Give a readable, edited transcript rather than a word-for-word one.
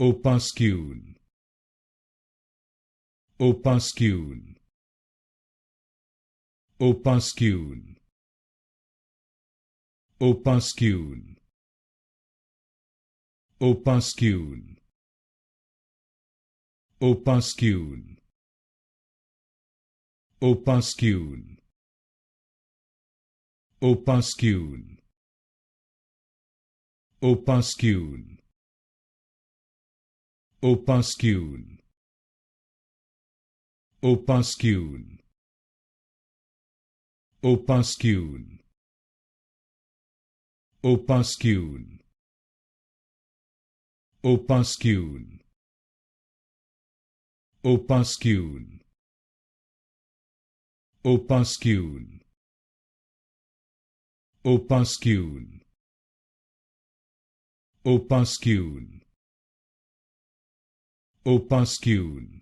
Opuscule, opuscule, opuscule, opuscule, opuscule, opuscule, opuscule, opuscule, opuscule, opuscule, opuscule, opuscule, opuscule, opuscule, opuscule, opuscule, opuscule, opuscule, opuscule,